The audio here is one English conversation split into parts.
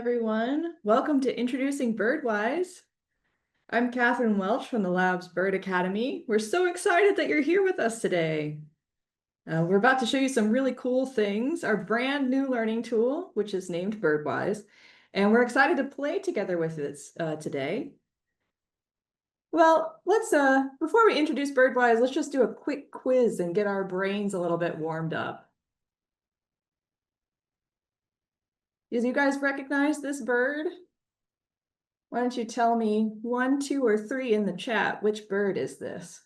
everyone. Welcome to Introducing BirdWise. I'm Catherine Welch from the lab's Bird Academy. We're so excited that you're here with us today. We're about to show you some really cool things, our brand new learning tool, which is named BirdWise, and we're excited to play together with it today. Well, before we introduce BirdWise, let's just do a quick quiz and get our brains a little bit warmed up. Do you guys recognize this bird? Why don't you tell me 1, 2, or 3 in the chat, which bird is this?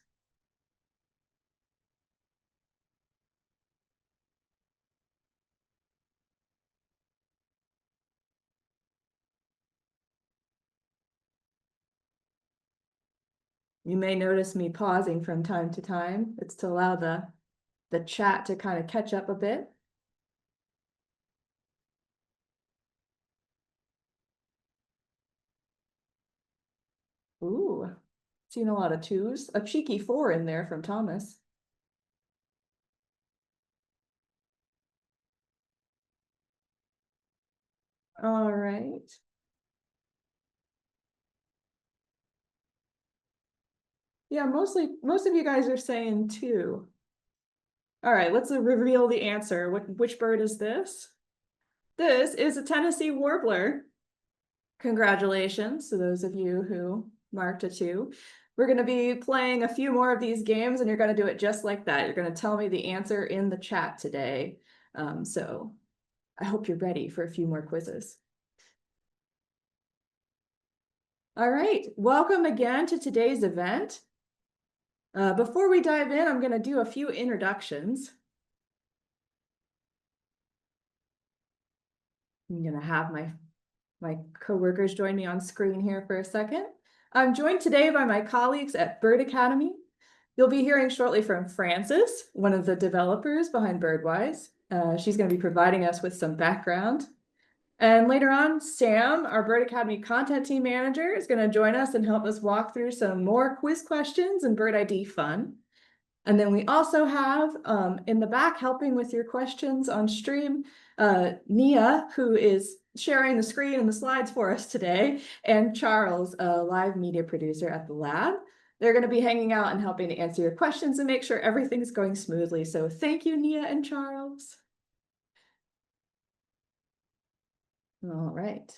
You may notice me pausing from time to time. It's to allow the chat to kind of catch up a bit. Ooh, seen a lot of 2s. A cheeky 4 in there from Thomas. All right. Yeah, most of you guys are saying 2. All right, let's reveal the answer. Which bird is this? This is a Tennessee warbler. Congratulations to those of you who marked a 2. We're going to be playing a few more of these games, and you're going to do it just like that. You're going to tell me the answer in the chat today. So I hope you're ready for a few more quizzes. All right, welcome again to today's event. Before we dive in, I'm going to do a few introductions. I'm going to have my coworkers join me on screen here for a second. I'm joined today by my colleagues at Bird Academy. You'll be hearing shortly from Frances, one of the developers behind BirdWise. She's going to be providing us with some background. And later on, Sam, our Bird Academy content team manager, is going to join us and help us walk through some more quiz questions and Bird ID fun. And then we also have in the back helping with your questions on stream, Nia, who is sharing the screen and the slides for us today, and Charles, a live media producer at the lab. They're going to be hanging out and helping to answer your questions and make sure everything's going smoothly. So thank you, Nia and Charles. All right.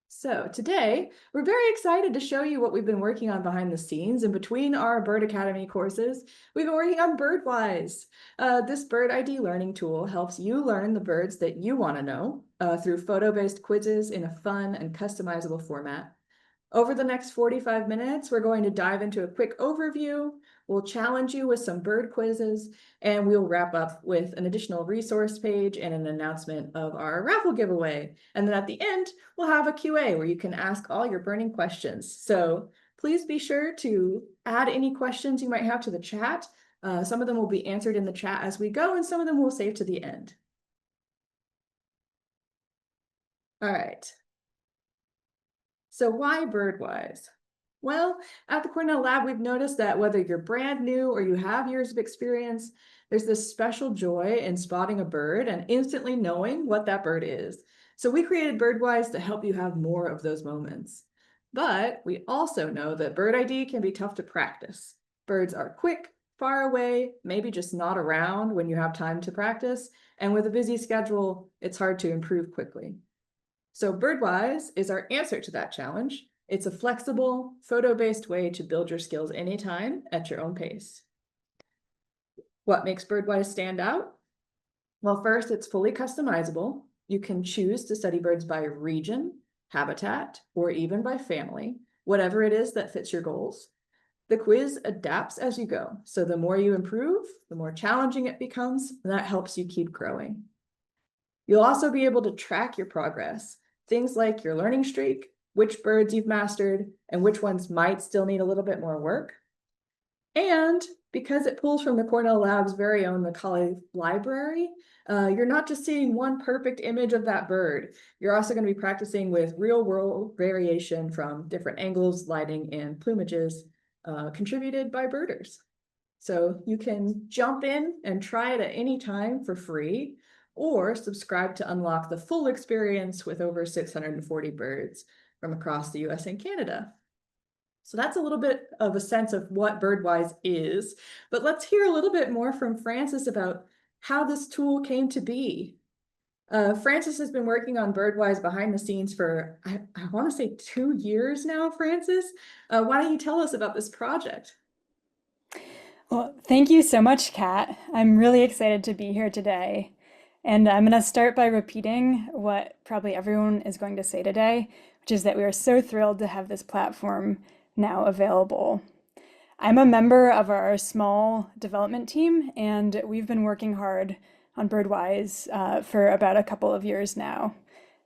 So today, we're very excited to show you what we've been working on behind the scenes. And between our Bird Academy courses, we've been working on BirdWise. This Bird ID learning tool helps you learn the birds that you want to know through photo-based quizzes in a fun and customizable format. Over the next 45 minutes, we're going to dive into a quick overview. We'll challenge you with some bird quizzes, and we'll wrap up with an additional resource page and an announcement of our raffle giveaway. And then at the end, we'll have a QA where you can ask all your burning questions. So please be sure to add any questions you might have to the chat. Some of them will be answered in the chat as we go, and some of them we'll save to the end. All right. So why BirdWise? Well, at the Cornell lab, we've noticed that whether you're brand new or you have years of experience, there's this special joy in spotting a bird and instantly knowing what that bird is. So we created BirdWise to help you have more of those moments. But we also know that bird ID can be tough to practice. Birds are quick, far away, maybe just not around when you have time to practice. And with a busy schedule, it's hard to improve quickly. So BirdWise is our answer to that challenge. It's a flexible, photo-based way to build your skills anytime at your own pace. What makes BirdWise stand out? Well, first, it's fully customizable. You can choose to study birds by region, habitat, or even by family, whatever it is that fits your goals. The quiz adapts as you go. So the more you improve, the more challenging it becomes, and that helps you keep growing. You'll also be able to track your progress, things like your learning streak, which birds you've mastered, and which ones might still need a little bit more work. And because it pulls from the Cornell Lab's very own Macaulay library, you're not just seeing one perfect image of that bird. You're also going to be practicing with real-world variation from different angles, lighting, and plumages contributed by birders. So you can jump in and try it at any time for free, or subscribe to unlock the full experience with over 640 birds from across the US and Canada. So that's a little bit of a sense of what BirdWise is, but let's hear a little bit more from Francis about how this tool came to be. Francis has been working on BirdWise behind the scenes for, I want to say 2 years now, Francis. Why don't you tell us about this project? Well, thank you so much, Kat. I'm really excited to be here today. And I'm going to start by repeating what probably everyone is going to say today, which is that we are so thrilled to have this platform now available. I'm a member of our small development team, and we've been working hard on BirdWise for about a couple of years now.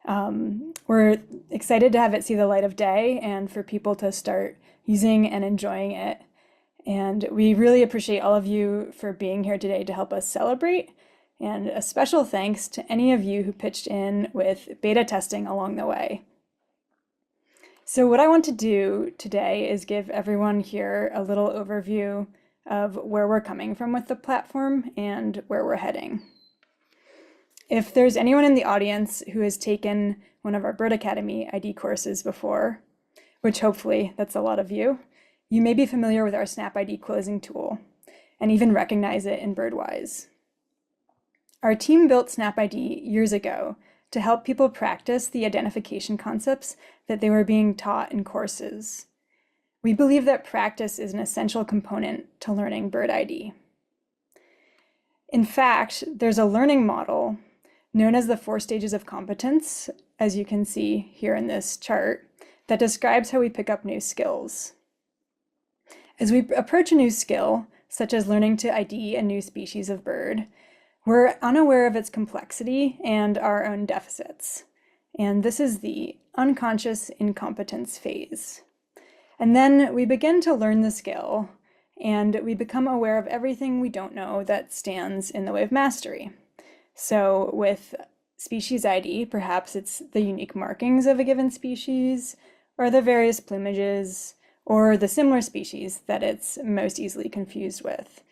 We're excited to have it see the light of day and for people to start using and enjoying it. And we really appreciate all of you for being here today to help us celebrate. And a special thanks to any of you who pitched in with beta testing along the way. So what I want to do today is give everyone here a little overview of where we're coming from with the platform and where we're heading. If there's anyone in the audience who has taken one of our Bird Academy ID courses before, which hopefully that's a lot of you, you may be familiar with our Snap ID closing tool and even recognize it in BirdWise. Our team built Snap ID years ago to help people practice the identification concepts that they were being taught in courses. We believe that practice is an essential component to learning bird ID. In fact, there's a learning model known as the 4 stages of competence, as you can see here in this chart, that describes how we pick up new skills. As we approach a new skill, such as learning to ID a new species of bird, we're unaware of its complexity and our own deficits. And this is the unconscious incompetence phase. And then we begin to learn the skill, and we become aware of everything we don't know that stands in the way of mastery. So with species ID, perhaps it's the unique markings of a given species, or the various plumages, or the similar species that it's most easily confused with.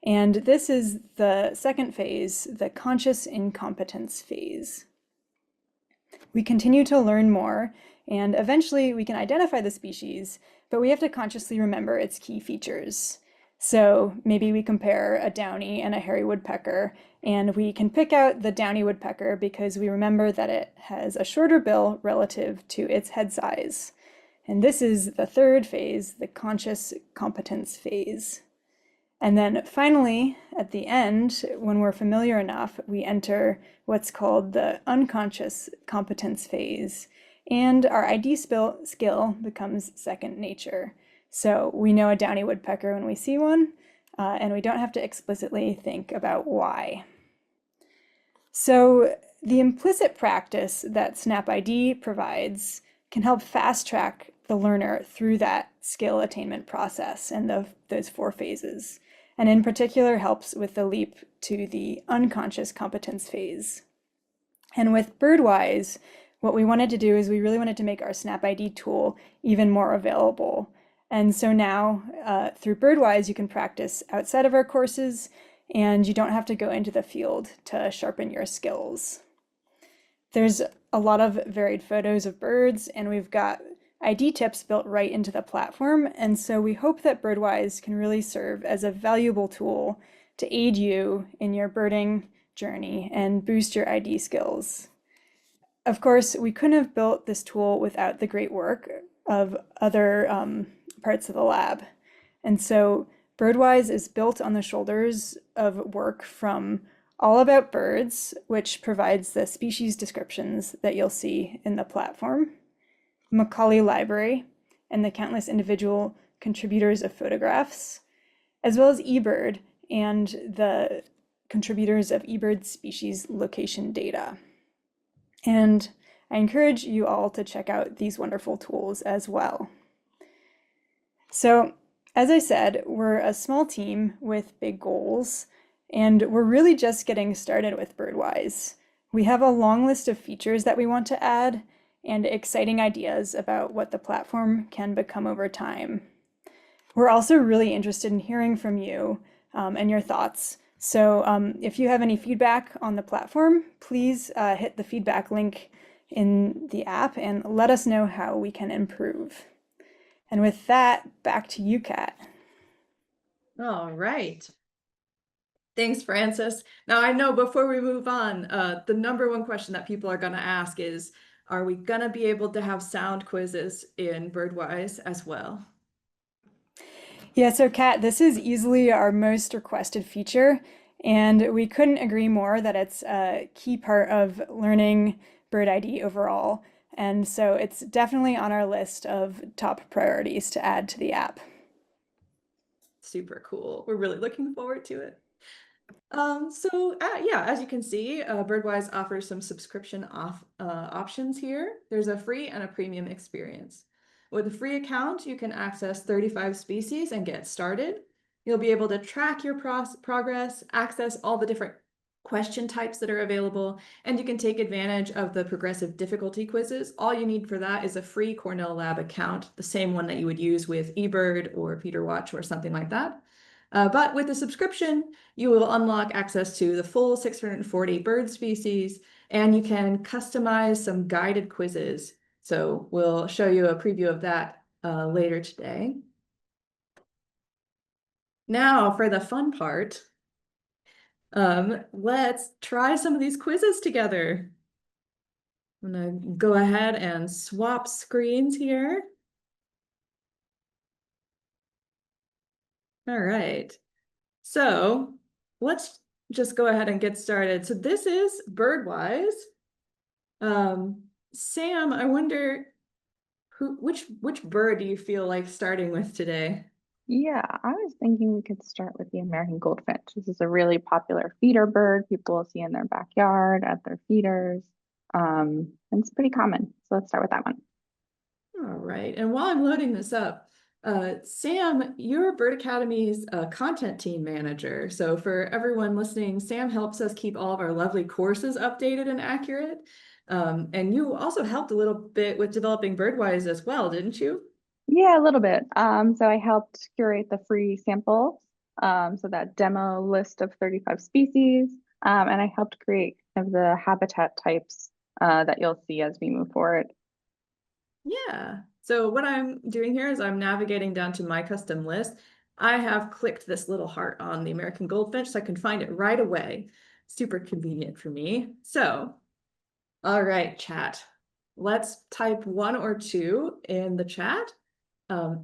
And this is the second phase, the conscious incompetence phase. We continue to learn more, and eventually we can identify the species, but we have to consciously remember its key features. So maybe we compare a downy and a hairy woodpecker, and we can pick out the downy woodpecker because we remember that it has a shorter bill relative to its head size. And this is the third phase, the conscious competence phase. And then finally, at the end, when we're familiar enough, we enter what's called the unconscious competence phase, and our ID skill becomes second nature. So we know a downy woodpecker when we see one, and we don't have to explicitly think about why. So the implicit practice that Snap ID provides can help fast track the learner through that skill attainment process and those 4 phases, and in particular helps with the leap to the unconscious competence phase. And with BirdWise, what we wanted to do is we really wanted to make our Snap ID tool even more available. And so now through BirdWise, you can practice outside of our courses, and you don't have to go into the field to sharpen your skills. There's a lot of varied photos of birds, and we've got ID tips built right into the platform, and so we hope that BirdWise can really serve as a valuable tool to aid you in your birding journey and boost your ID skills. Of course, we couldn't have built this tool without the great work of other parts of the lab. And so BirdWise is built on the shoulders of work from All About Birds, which provides the species descriptions that you'll see in the platform, Macaulay Library, and the countless individual contributors of photographs, as well as eBird and the contributors of eBird species location data. And I encourage you all to check out these wonderful tools as well. So, as I said, we're a small team with big goals, and we're really just getting started with BirdWise. We have a long list of features that we want to add and exciting ideas about what the platform can become over time. We're also really interested in hearing from you and your thoughts. So if you have any feedback on the platform, please hit the feedback link in the app and let us know how we can improve. And with that, back to you, Kat. All right. Thanks, Francis. Now, I know before we move on, the number one question that people are going to ask is, are we going to be able to have sound quizzes in BirdWise as well? Yeah, so Kat, this is easily our most requested feature, and we couldn't agree more that it's a key part of learning Bird ID overall. And so it's definitely on our list of top priorities to add to the app. Super cool. We're really looking forward to it. Yeah, as you can see, BirdWise offers some subscription options here. There's a free and a premium experience. With a free account, you can access 35 species and get started. You'll be able to track your progress, access all the different question types that are available, and you can take advantage of the progressive difficulty quizzes. All you need for that is a free Cornell Lab account, the same one that you would use with eBird or PeterWatch or something like that. But with the subscription, you will unlock access to the full 640 bird species, and you can customize some guided quizzes. So we'll show you a preview of that later today. Now for the fun part, let's try some of these quizzes together. I'm gonna go ahead and swap screens here. All right. So let's just go ahead and get started. So this is BirdWise. Sam, I wonder which bird do you feel like starting with today? Yeah, I was thinking we could start with the American goldfinch. This is a really popular feeder bird people will see in their backyard at their feeders. And it's pretty common. So let's start with that one. All right. And while I'm loading this up, Sam, you're Bird Academy's content team manager. So for everyone listening, Sam helps us keep all of our lovely courses updated and accurate. And you also helped a little bit with developing BirdWise as well, didn't you? Yeah, a little bit. So I helped curate the free samples. So that demo list of 35 species. And I helped create kind of the habitat types that you'll see as we move forward. Yeah. So what I'm doing here is I'm navigating down to my custom list. I have clicked this little heart on the American goldfinch so I can find it right away. Super convenient for me. So, all right, chat. Let's type 1 or 2 in the chat.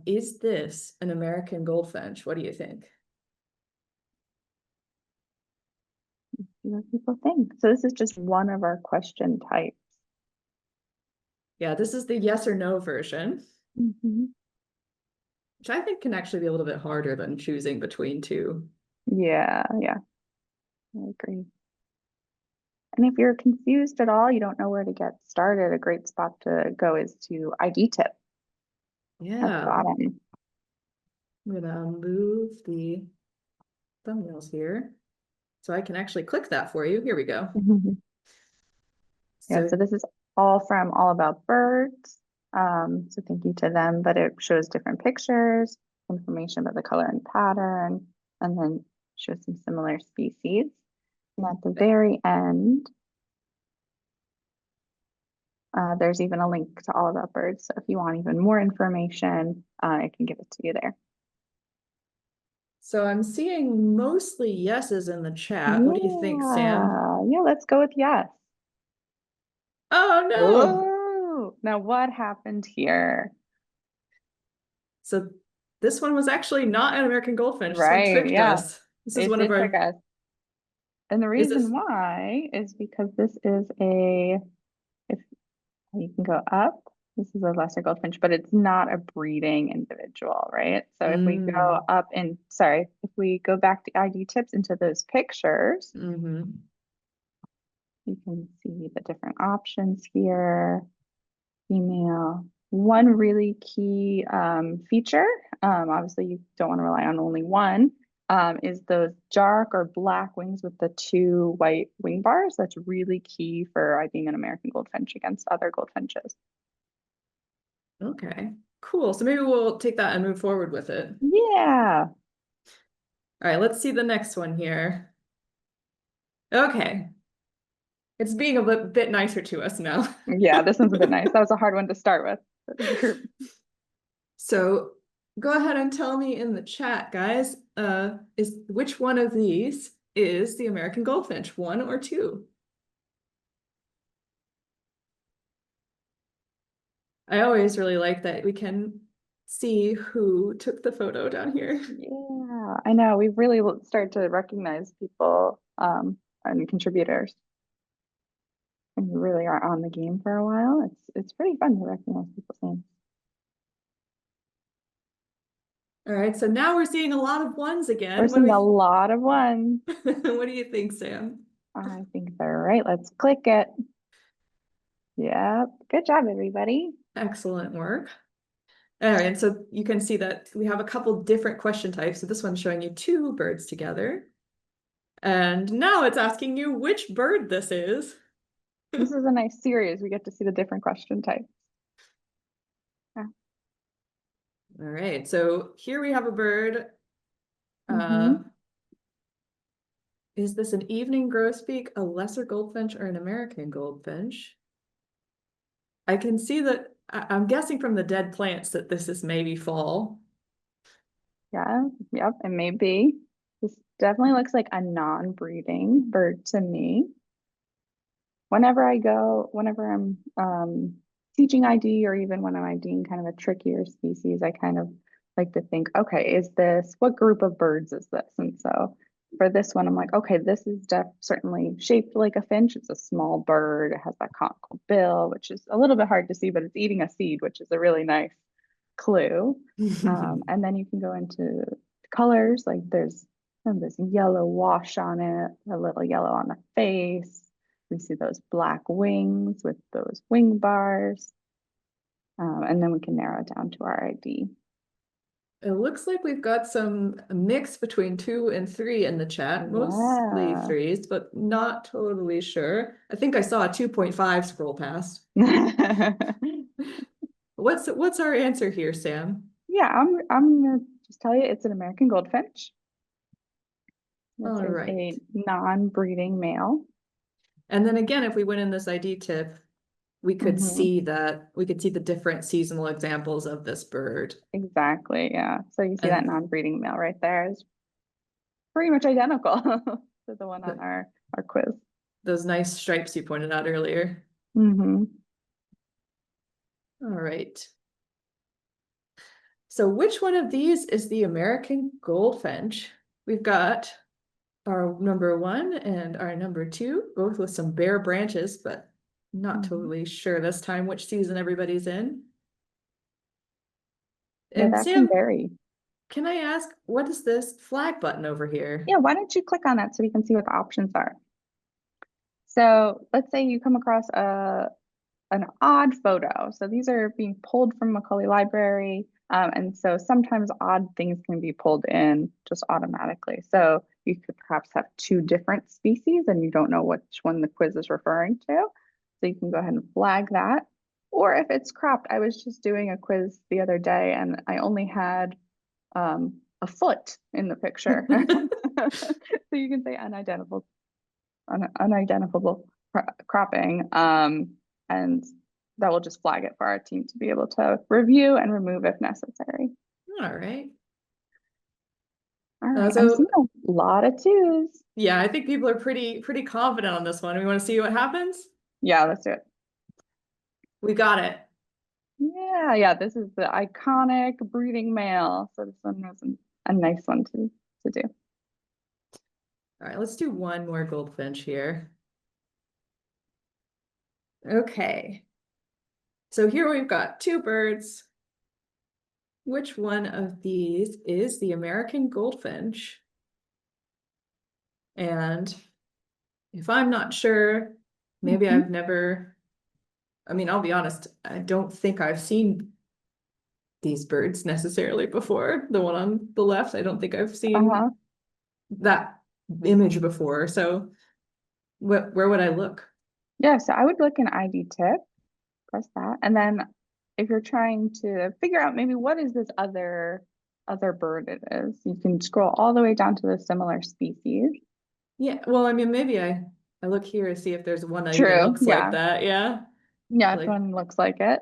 Is this an American goldfinch? What do you think? See what people think. So this is just one of our question types. Yeah, this is the yes or no version, Mhm. which I think can actually be a little bit harder than choosing between two. Yeah, I agree. And if you're confused at all, you don't know where to get started, a great spot to go is to ID tip at the Yeah, bottom. I'm gonna move the thumbnails here so I can actually click that for you. Here we go. Yeah, So, so this is all from All About Birds. So thank you to them, but it shows different pictures, information about the color and pattern, and then shows some similar species. And at the very end, there's even a link to All About Birds. So if you want even more information, I can give it to you there. so I'm seeing mostly yeses in the chat. What do you think, Sam? Yeah, let's go with yes. Oh no. Whoa! Now what happened here? So this one was actually not an American goldfinch. This one Right, tricked yeah, us. This is it one of did trick our, us. And the is this? reason why is because this is if you can go up, this is a lesser goldfinch, but it's not a breeding individual, right? So if we go up in, sorry, if we go back to ID tips into those pictures, Mm-hmm. you can see the different options here. Female. One really key feature, obviously you don't want to rely on only one, is those dark or black wings with the 2 white wing bars. That's really key for being an American goldfinch against other goldfinches. Okay, cool. So maybe we'll take that and move forward with it. Yeah. All right, let's see the next one here. Okay. It's being a bit nicer to us now. Yeah, this one's a bit nice. That was a hard one to start with. So go ahead and tell me in the chat, guys, is which one of these is the American goldfinch, 1 or 2? I always really like that we can see who took the photo down here. Yeah, I know. We've really started to recognize people and contributors. And you really are on the game for a while. It's pretty fun to recognize people's names. All right, so now we're seeing a lot of ones again. We're seeing a lot of ones. What do you think, Sam? I think they're right. Let's click it. Yep. Good job, everybody. Excellent work. All right, so you can see that we have a couple different question types. So this one's showing you 2 birds together. And now it's asking you which bird this is. This is a nice series. We get to see the different question types. Yeah. All right, so here we have a bird. Is this an evening grosbeak, a lesser goldfinch, or an American goldfinch? I can see that, I'm guessing from the dead plants that this is maybe fall. Yeah. Yep. It may be. This definitely looks like a non-breeding bird to me. Whenever I'm teaching ID or even when I'm IDing kind of a trickier species, I kind of like to think, okay, what group of birds is this? And so for this one, I'm like, okay, this is certainly shaped like a finch. It's a small bird. It has that conical bill, which is a little bit hard to see, but it's eating a seed, which is a really nice clue. And then you can go into colors, like there's this yellow wash on it, a little yellow on the face. We see those black wings with those wing bars. And then we can narrow it down to our ID. It looks like we've got some mix between 2 and 3 in the chat, mostly Yeah. 3s, but not totally sure. I think I saw a 2.5 scroll past. What's our answer here, Sam? Yeah, I'm gonna just tell you it's an American goldfinch. This All is right. a non-breeding male. And then again, if we went in this ID tip, we could see the different seasonal examples of this bird. Exactly, yeah. So you see And that non-breeding male right there is pretty much identical to the one on our quiz. Those nice stripes you pointed out earlier. All right. So which one of these is the American goldfinch? We've got our number 1 and our number 2, both with some bare branches, but not totally sure this time which season everybody's in. Yeah, And that can Sam, vary. can I ask, what is this flag button over here? Yeah, why don't you click on that so we can see what the options are? So let's say you come across an odd photo. So these are being pulled from Macaulay Library. And so sometimes odd things can be pulled in just automatically. So you could perhaps have 2 different species and you don't know which one the quiz is referring to. So you can go ahead and flag that. Or if it's cropped, I was just doing a quiz the other day and I only had a foot in the picture. So you can say unidentifiable cropping. And that will just flag it for our team to be able to review and remove if necessary. All right. All right, So I'm seeing a lot of 2s. yeah, I think people are pretty confident on this one. We want to see what happens? Yeah, let's do it. We got it. Yeah, this is the iconic breeding male. So this one was a nice one to do. All right, let's do one more goldfinch here. Okay. So here we've got 2 birds. Which one of these is the American goldfinch? And if I'm not sure, maybe I've never, I mean, I'll be honest, I don't think I've seen these birds necessarily before. The one on the left, I don't think I've seen that image before. So where would I look? Yeah, so I would look in ID tip, press that. And then if you're trying to figure out maybe what is this other other bird it is. You can scroll all the way down to the similar species. Yeah, well, I mean, maybe I look here to see if there's one that even True, looks like that, yeah. yeah, if Like, one looks like it.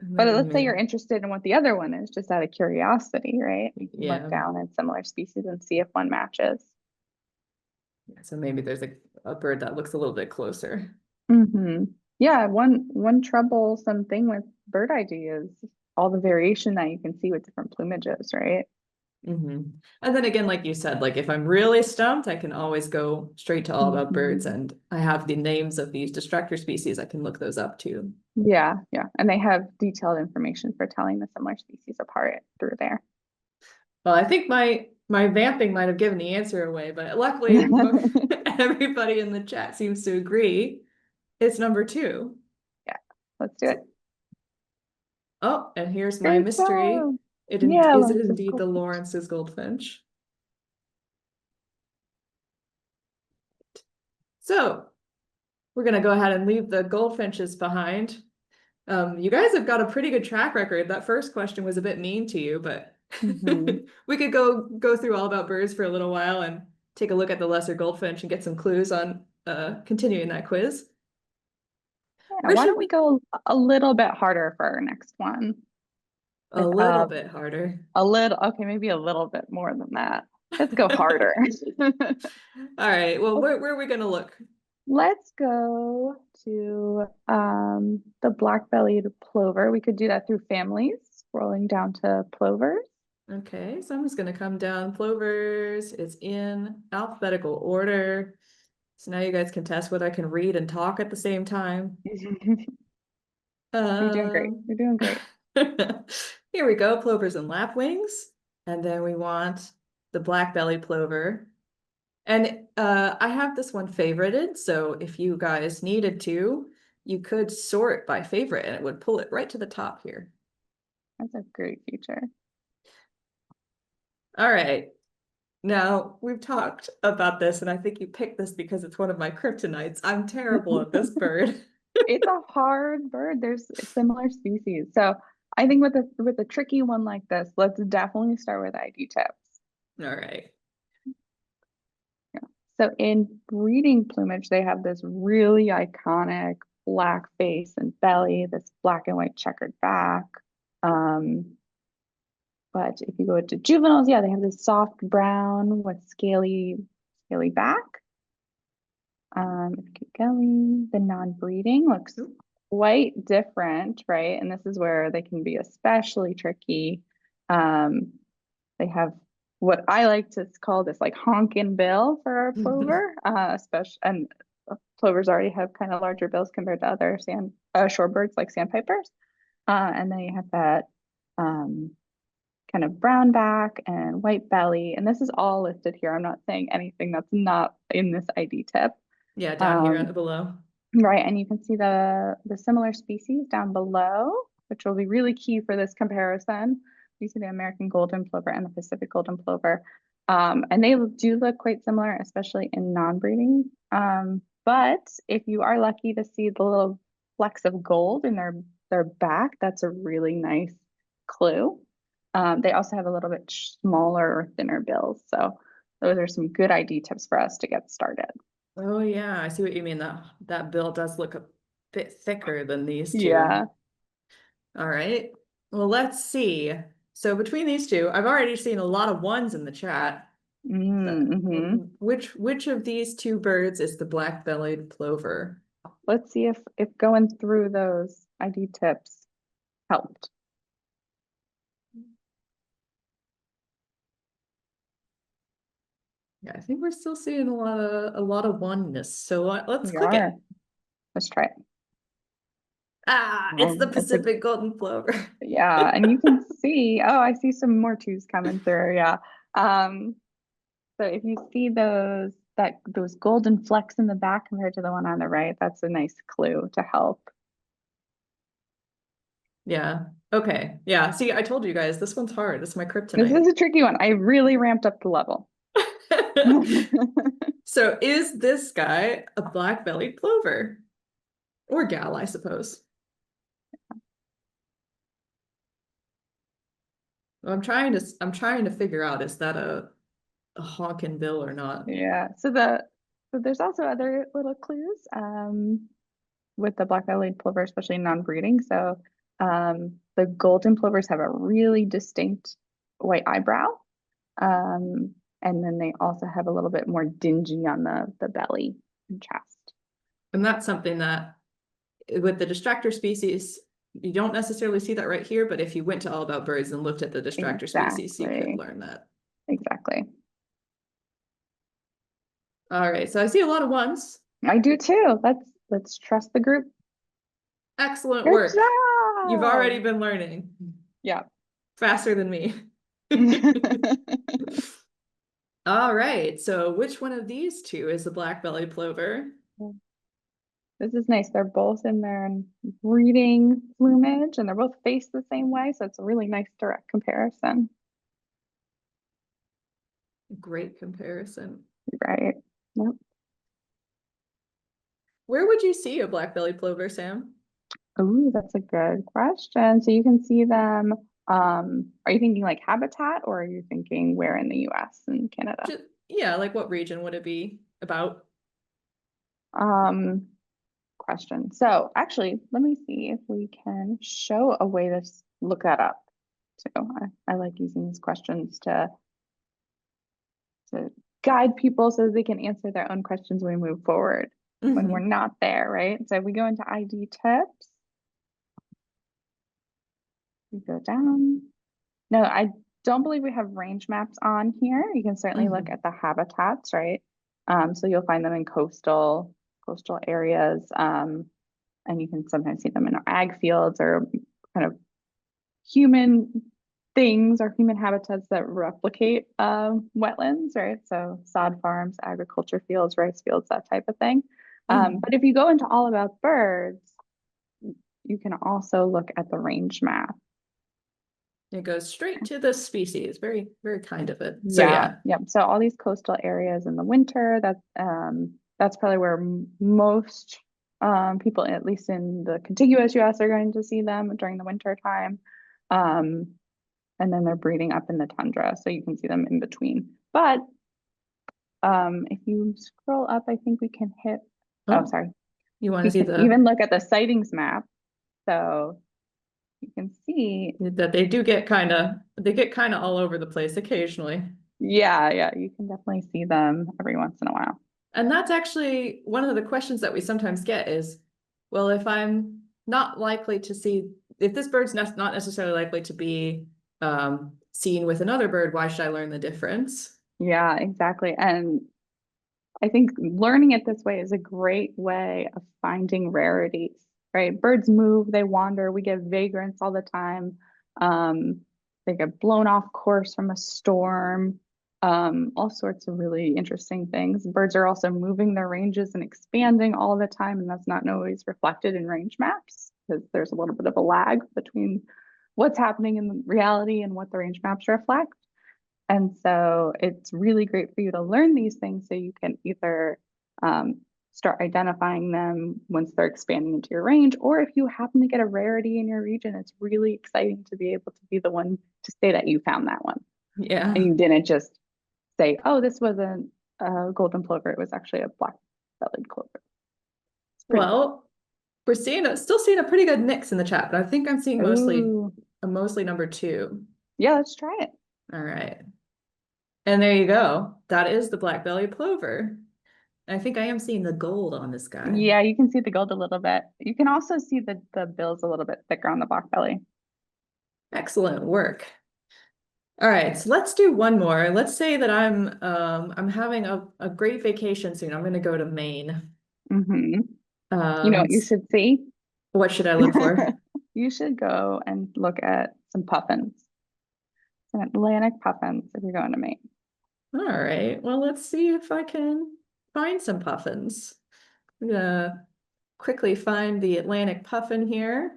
and But then let's say you're maybe, interested in what the other one is, just out of curiosity, right? You can look yeah. down at similar species and see if one matches. So maybe there's a bird that looks a little bit closer. Mm-hmm. Yeah, one troublesome thing with bird ID is all the variation that you can see with different plumages, right? Hmm. And then again, like you said, like if I'm really stumped, I can always go straight to All About Birds, Mhm. and I have the names of these distractor species. I can look those up too. Yeah, yeah. And they have detailed information for telling the similar species apart through there. Well, I think my vamping might have given the answer away, but luckily everybody in the chat seems to agree. It's number 2. Yeah, let's do it. Oh, and here's my Great mystery. job. Yeah, Is it lots of indeed the gold. Lawrence's goldfinch? So we're gonna go ahead and leave the goldfinches behind. You guys have got a pretty good track record. That first question was a bit mean to you, but Mhm. we could go through All About Birds for a little while and take a look at the lesser goldfinch and get some clues on continuing that quiz. Yeah, Where why should don't we we go a little bit harder for our next one? a Like little bit harder? a little, okay, maybe a little bit more than that. Let's go harder. All right. Well, where are we gonna look? Let's go to the black-bellied plover. We could do that through families, scrolling down to plovers. Okay, so I'm just gonna come down. Plovers is in alphabetical order. So now you guys can test whether I can read and talk at the same time. You're doing great. Um, You're doing great. Here we go, plovers and lapwings. And then we want the black-bellied plover. And I have this one favorited, so if you guys needed to, you could sort by favorite and it would pull it right to the top here. That's a great feature. All right. Now, we've talked about this, and I think you picked this because it's one of my kryptonites. I'm terrible at this bird. It's a hard bird. There's similar species. So I think with a tricky one like this, let's definitely start with ID tips. All right. Yeah. So in breeding plumage, they have this really iconic black face and belly, this black and white checkered back. But if you go to juveniles, yeah, they have this soft brown with scaly back. If you keep going, the non-breeding looks Ooh. quite different, right? And this is where they can be especially tricky. They have what I like to call this like honkin' bill for our plover, especially and plovers already have kind of larger bills compared to other shorebirds like sandpipers. And then you have that kind of brown back and white belly. And this is all listed here. I'm not saying anything that's not in this ID tip. Yeah, down here Um, below. right, and you can see the similar species down below, which will be really key for this comparison. You see the American golden plover and the Pacific golden plover. And they do look quite similar, especially in non-breeding. But if you are lucky to see the little flecks of gold in their back, that's a really nice clue. They also have a little bit smaller or thinner bills. So those are some good ID tips for us to get started. Oh yeah, I see what you mean. That bill does look a bit thicker than these two. Yeah. All right. Well, let's see. So between these two, I've already seen a lot of ones in the chat. Mm-hmm. Which of these two birds is the black-bellied plover? Let's see if going through those ID tips helped. Yeah, I think we're still seeing a lot of oneness. So let's We click are. it. Let's try it. Ah, it's the It's a Pacific golden plover. yeah, and you can see, oh, I see some more twos coming through. Yeah. Um, so if you see those golden flecks in the back compared to the one on the right, that's a nice clue to help. Yeah. Okay. Yeah. See, I told you guys this one's hard. It's my This kryptonite. is a tricky one. I really ramped up the level. So is this guy a black-bellied plover? Or gal, I suppose. I'm trying to figure out, is that a honkin' bill or not? Yeah. So there's also other little clues with the black-bellied plover, especially non-breeding. So the golden plovers have a really distinct white eyebrow. And then they also have a little bit more dingy on the belly and chest. And that's something that with the distractor species, you don't necessarily see that right here, but if you went to All About Birds and looked at the distractor species, you could Exactly. learn that. Exactly. All right, so I see a lot of ones. I do too. Let's trust the group. Excellent Good work. You've job. already been learning Yeah. faster than me. All right, so which one of these two is the black-bellied plover? This is nice. They're both in their breeding plumage and they're both faced the same way. So it's a really nice direct comparison. Great comparison. Right. Yep. Where would you see a black-bellied plover, Sam? Ooh, that's a good question. So you can see them. Are you thinking like habitat or are you thinking where in the US and Canada? Yeah, like what region would it be about? Question. So actually, let me see if we can show a way to look that up too. I like using these questions to guide people so they can answer their own questions when we move forward when we're not there, right? So if we go into ID tips, we go down. No, I don't believe we have range maps on here. You can certainly look at the habitats, right? So you'll find them in coastal areas, and you can sometimes see them in ag fields or kind of human things or human habitats that replicate wetlands, right? So sod farms, agriculture fields, rice fields, that type of thing. But if you go into All About Birds, you can also look at the range map. It goes straight to the species. Very, very kind of it. So yeah. So all these coastal areas in the winter, that's probably where most people, at least in the contiguous US, are going to see them during the winter time. And then they're breeding up in the tundra, so you can see them in between. But if you scroll up, I think we can hit. Oh, sorry. You want to see the even look at the sightings map, so you can see that they get kind of all over the place occasionally. Yeah, you can definitely see them every once in a while. And that's actually one of the questions that we sometimes get is, well, if I'm not likely to see, if this bird's not necessarily likely to be seen with another bird, why should I learn the difference? Yeah, exactly. And I think learning it this way is a great way of finding rarities, right? Birds move, they wander, we get vagrants all the time. They get blown off course from a storm, all sorts of really interesting things. Birds are also moving their ranges and expanding all the time, and that's not always reflected in range maps because there's a little bit of a lag between what's happening in reality and what the range maps reflect. And so it's really great for you to learn these things so you can either start identifying them once they're expanding into your range, or if you happen to get a rarity in your region, it's really exciting to be able to be the one to say that you found that one. Yeah. And you didn't just say, oh, this wasn't a golden plover, it was actually a black-bellied plover. Well, we're still seeing a pretty good mix in the chat, but I think I'm seeing mostly number 2. Yeah, let's try it. All right. And there you go. That is the black-bellied plover. I think I am seeing the gold on this guy. Yeah, you can see the gold a little bit. You can also see the bills a little bit thicker on the black belly. Excellent work. All right, so let's do one more. Let's say that I'm having a great vacation soon. I'm going to go to Maine. You know what you should see? What should I look for? You should go and look at some puffins. Some Atlantic puffins if you're going to Maine. All right, well, let's see if I can find some puffins. I'm gonna quickly find the Atlantic puffin here.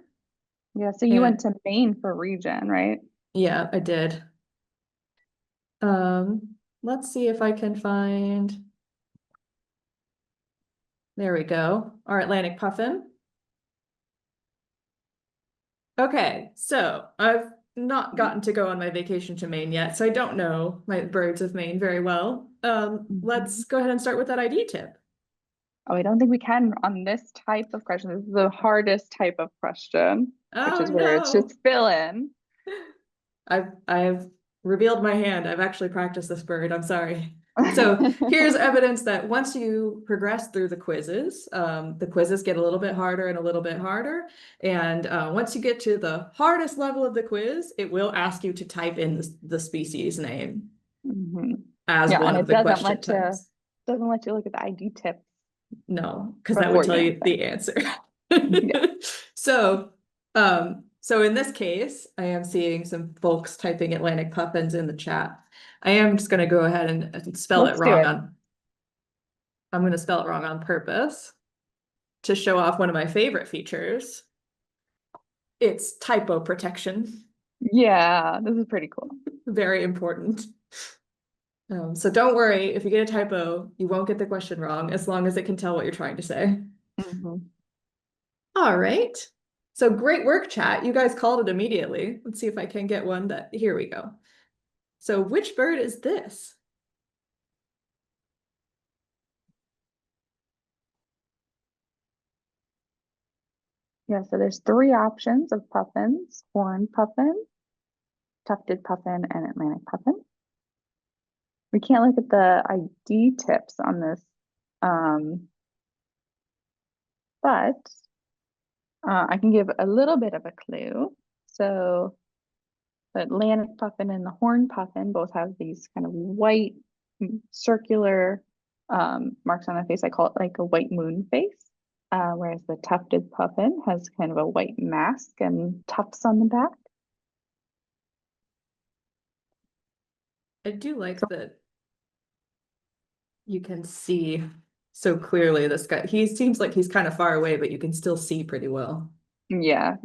Yeah, so you went to Maine for region, right? Yeah, I did. Let's see if I can find. There we go. Our Atlantic puffin. Okay, so I've not gotten to go on my vacation to Maine yet, so I don't know my birds of Maine very well. Let's go ahead and start with that ID tip. Oh, I don't think we can on this type of question. This is the hardest type of question, which Oh is where it's just no. fill in. I've revealed my hand. I've actually practiced this bird. I'm sorry. So here's evidence that once you progress through the quizzes get a little bit harder and a little bit harder. And once you get to the hardest level of the quiz, it will ask you to type in the species name as Yeah, one and of it the question types. doesn't let you look at the ID tips No, because that would before tell you you answer. the answer. Yeah. So in this case, I am seeing some folks typing Atlantic puffins in the chat. I am just gonna go ahead and spell it Let's do wrong it. I'm gonna spell it wrong on purpose to show off one of my favorite features. It's typo protection, Yeah, this is pretty cool. very important. So don't worry, if you get a typo, you won't get the question wrong as long as it can tell what you're trying to say. All right. So great work, chat. You guys called it immediately. Let's see if I can get one that, here we go. So which bird is this? Yeah, so there's three options of puffins: horned puffin, tufted puffin, and Atlantic puffin. We can't look at the ID tips on this, but I can give a little bit of a clue. So the Atlantic puffin and the horned puffin both have these kind of white circular marks on the face. I call it like a white moon face. Whereas the tufted puffin has kind of a white mask and tufts on the back. I do like that you can see so clearly this guy. He seems like he's kind of far away, but you can still see pretty well. Yeah.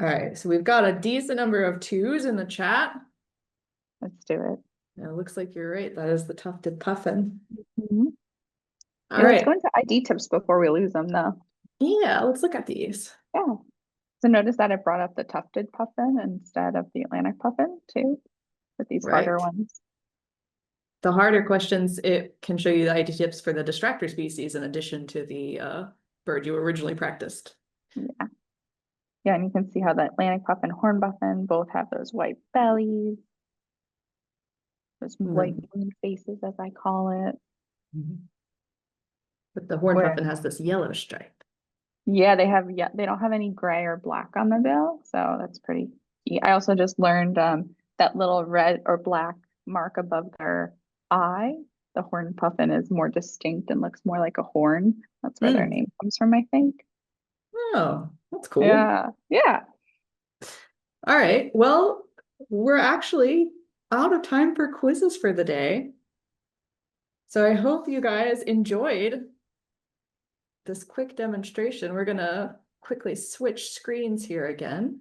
All right, so we've got a decent number of twos in the chat. Let's do it. It looks like you're right. That is the tufted puffin. All All Let's go right. into ID tips before we lose them, though. Yeah, let's look at these. Yeah. So notice that it brought up the tufted puffin instead of the Atlantic puffin too, with these harder Right. ones. The harder questions, it can show you the ID tips for the distractor species in addition to the bird you originally practiced. Yeah. Yeah, and you can see how the Atlantic puffin, horned puffin both have those white bellies, those white moon faces, as I call it. But the horned Where, puffin has this yellow stripe. yeah, they don't have any gray or black on the bill, so that's pretty key. I also just learned that little red or black mark above their eye. The horned puffin is more distinct and looks more like a horn. That's where their name comes from, I think. Oh, that's cool. Yeah. All right. Well, we're actually out of time for quizzes for the day. So I hope you guys enjoyed this quick demonstration. We're gonna quickly switch screens here again.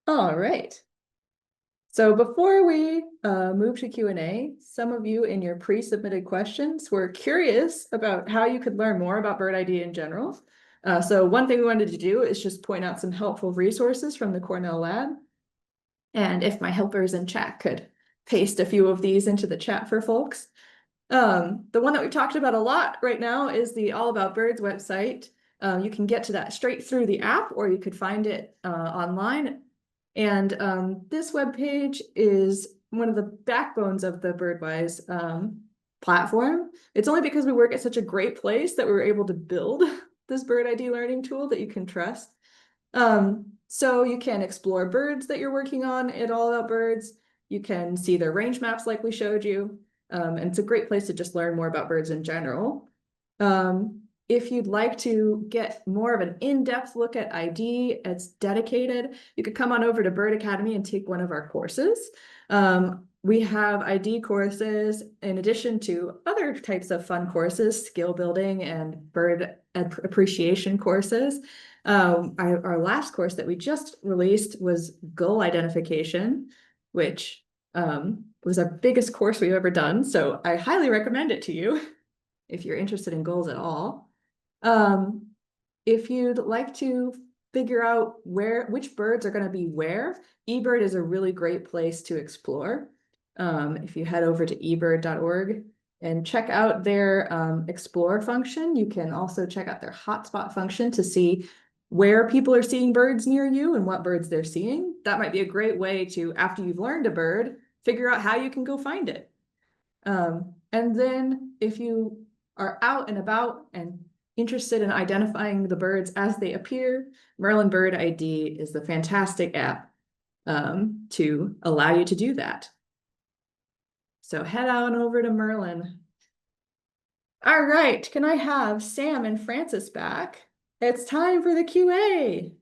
All right. So before we move to Q&A, some of you in your pre-submitted questions were curious about how you could learn more about bird ID in general. So one thing we wanted to do is just point out some helpful resources from the Cornell lab. And if my helpers in chat could paste a few of these into the chat for folks. The one that we've talked about a lot right now is the All About Birds website. You can get to that straight through the app, or you could find it online. And this webpage is one of the backbones of the BirdWise platform. It's only because we work at such a great place that we were able to build this bird ID learning tool that you can trust. So you can explore birds that you're working on at All About Birds. You can see their range maps like we showed you. And it's a great place to just learn more about birds in general. If you'd like to get more of an in-depth look at ID, it's dedicated, you could come on over to Bird Academy and take one of our courses. We have ID courses in addition to other types of fun courses, skill building and bird appreciation courses. Our last course that we just released was gull identification, which It was our biggest course we've ever done, so I highly recommend it to you if you're interested in gulls at all. If you'd like to figure out which birds are going to be where, eBird is a really great place to explore. If you head over to ebird.org and check out their explore function, you can also check out their hotspot function to see where people are seeing birds near you and what birds they're seeing. That might be a great way to, after you've learned a bird, figure out how you can go find it. And then if you are out and about and interested in identifying the birds as they appear, Merlin Bird ID is the fantastic app to allow you to do that. So head on over to Merlin. All right, can I have Sam and Francis back? It's time for the QA.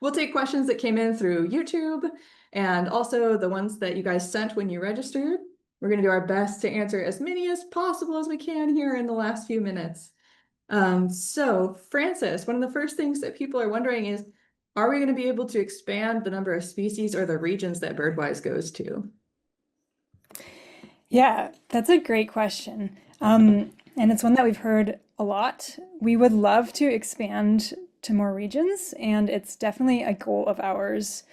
We'll take questions that came in through YouTube and also the ones that you guys sent when you registered. We're going to do our best to answer as many as possible as we can here in the last few minutes. So Francis, one of the first things that people are wondering is, are we going to be able to expand the number of species or the regions that BirdWise goes to? Yeah, that's a great question. And it's one that we've heard a lot. We would love to expand to more regions, and it's definitely a goal of ours.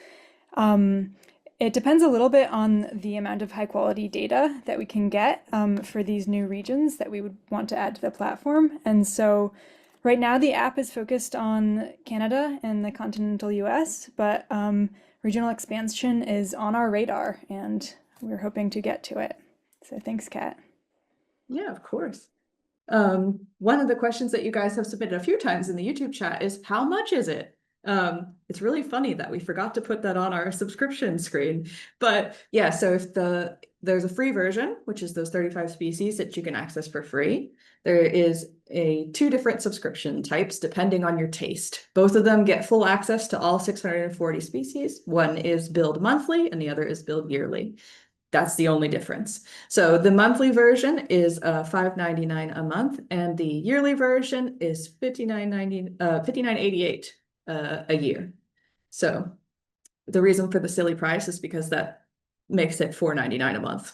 It depends a little bit on the amount of high quality data that we can get for these new regions that we would want to add to the platform. And so right now the app is focused on Canada and the continental US, but regional expansion is on our radar and we're hoping to get to it. So thanks, Kat. Yeah, of course. One of the questions that you guys have submitted a few times in the YouTube chat is, how much is it? It's really funny that we forgot to put that on our subscription screen, but yeah, so if there's a free version, which is those 35 species that you can access for free. There is two different subscription types depending on your taste. Both of them get full access to all 640 species. One is billed monthly and the other is billed yearly. That's the only difference. So the monthly version is $5.99 a month, and the yearly version is $59.88 a year. So the reason for the silly price is because that makes it $4.99 a month.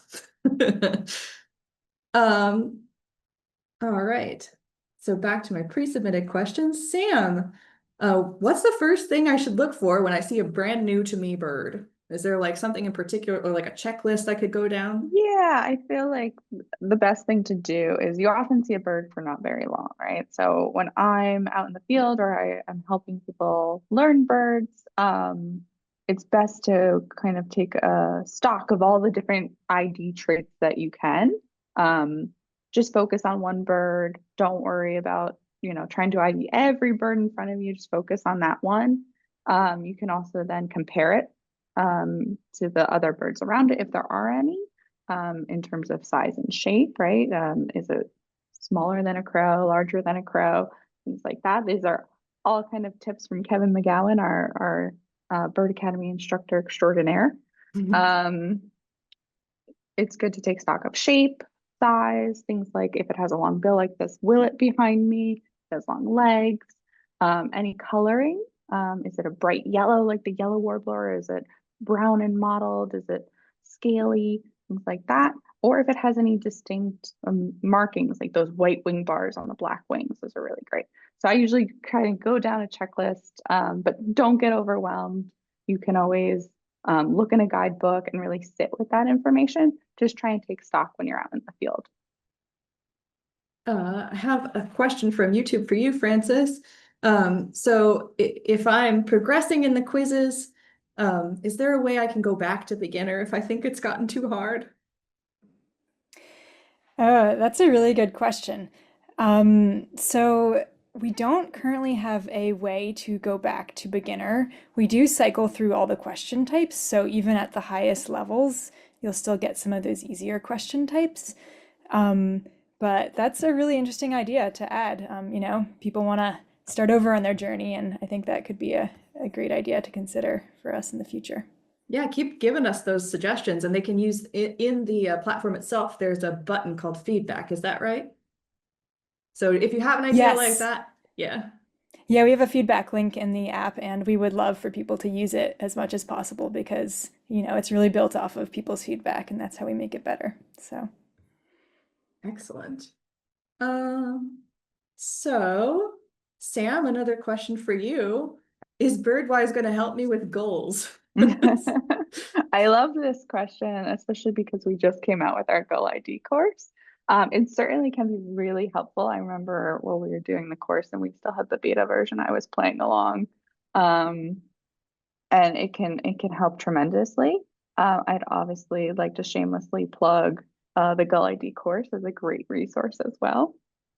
All right. So back to my pre-submitted questions. Sam, what's the first thing I should look for when I see a brand new to me bird? Is there like something in particular or like a checklist I could go down? Yeah, I feel like the best thing to do is you often see a bird for not very long, right? So when I'm out in the field or I'm helping people learn birds, it's best to kind of take a stock of all the different ID traits that you can. Just focus on one bird. Don't worry about, trying to ID every bird in front of you. Just focus on that one. You can also then compare it to the other birds around it if there are any, in terms of size and shape, right? Is it smaller than a crow, larger than a crow, things like that. These are all kind of tips from Kevin McGowan, our Bird Academy instructor extraordinaire. It's good to take stock of shape, size, things like if it has a long bill like this, will it behind me? It has long legs. Any coloring. Is it a bright yellow like the yellow warbler? Is it brown and mottled? Is it scaly? Things like that. Or if it has any distinct markings, like those white wing bars on the black wings, those are really great. So I usually kind of go down a checklist, but don't get overwhelmed. You can always look in a guidebook and really sit with that information. Just try and take stock when you're out in the field. I have a question from YouTube for you, Francis. So if I'm progressing in the quizzes, is there a way I can go back to beginner if I think it's gotten too hard? That's a really good question. So we don't currently have a way to go back to beginner. We do cycle through all the question types, so even at the highest levels, you'll still get some of those easier question types. But that's a really interesting idea to add. People want to start over on their journey, and I think that could be a great idea to consider for us in the future. Yeah, keep giving us those suggestions, and they can use it in the platform itself. There's a button called feedback. Is that right? So if you have an idea like Yes. that, yeah. Yeah, we have a feedback link in the app, and we would love for people to use it as much as possible because, it's really built off of people's feedback, and that's how we make it better. So, Excellent. So Sam, another question for you. Is BirdWise going to help me with goals? I love this question, especially because we just came out with our Go ID course. It certainly can be really helpful. I remember when we were doing the course and we still had the beta version, I was playing along. And it can help tremendously. I'd obviously like to shamelessly plug the Gull ID course as a great resource as well.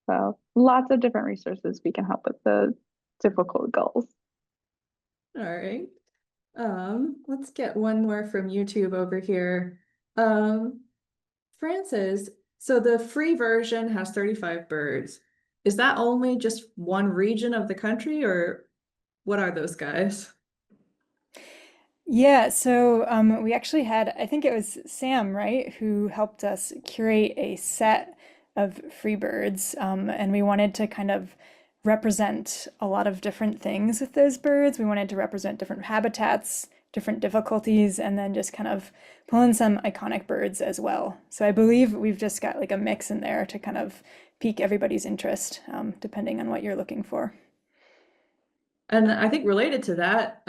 So lots of different resources we can help with the difficult goals. All right. Let's get one more from YouTube over here. Francis, so the free version has 35 birds. Is that only just one region of the country, or what are those guys? yeah, so we actually had, I think it was Sam, right, who helped us curate a set of free birds. And we wanted to kind of represent a lot of different things with those birds. We wanted to represent different habitats, different difficulties, and then just kind of pull in some iconic birds as well. So I believe we've just got like a mix in there to kind of pique everybody's interest, depending on what you're looking for. And I think related to that,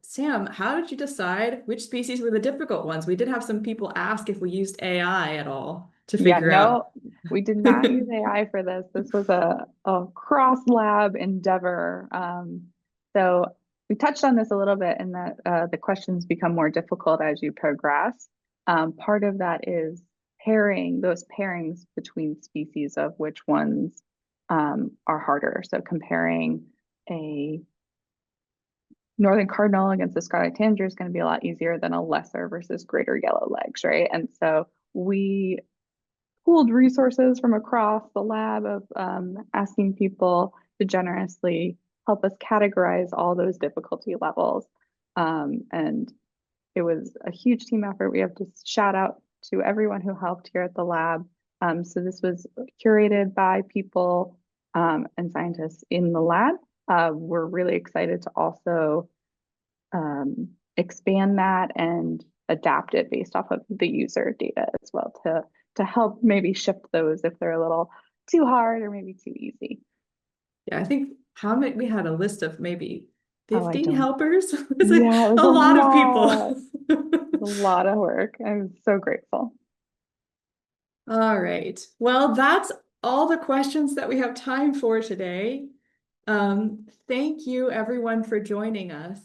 Sam, how did you decide which species were the difficult ones? We did have some people ask if we used AI at all to Yeah, figure out. no, we did not use AI for this. This was a cross lab endeavor. So we touched on this a little bit in that the questions become more difficult as you progress. Part of that is those pairings between species of which ones are harder. So comparing a northern cardinal against a scarlet tanager is going to be a lot easier than a lesser versus greater yellow legs, right? And so we pooled resources from across the lab of asking people to generously help us categorize all those difficulty levels. And it was a huge team effort. We have to shout out to everyone who helped here at the lab. So this was curated by people and scientists in the lab. We're really excited to also expand that and adapt it based off of the user data as well to help maybe shift those if they're a little too hard or maybe too easy. Yeah, I think how many we had a list of maybe Oh, I 15 don't. helpers. It's like Yeah, it was a a lot of lot. people. It was a lot of work. I'm so grateful. All right. Well, that's all the questions that we have time for today. Thank you everyone for joining us.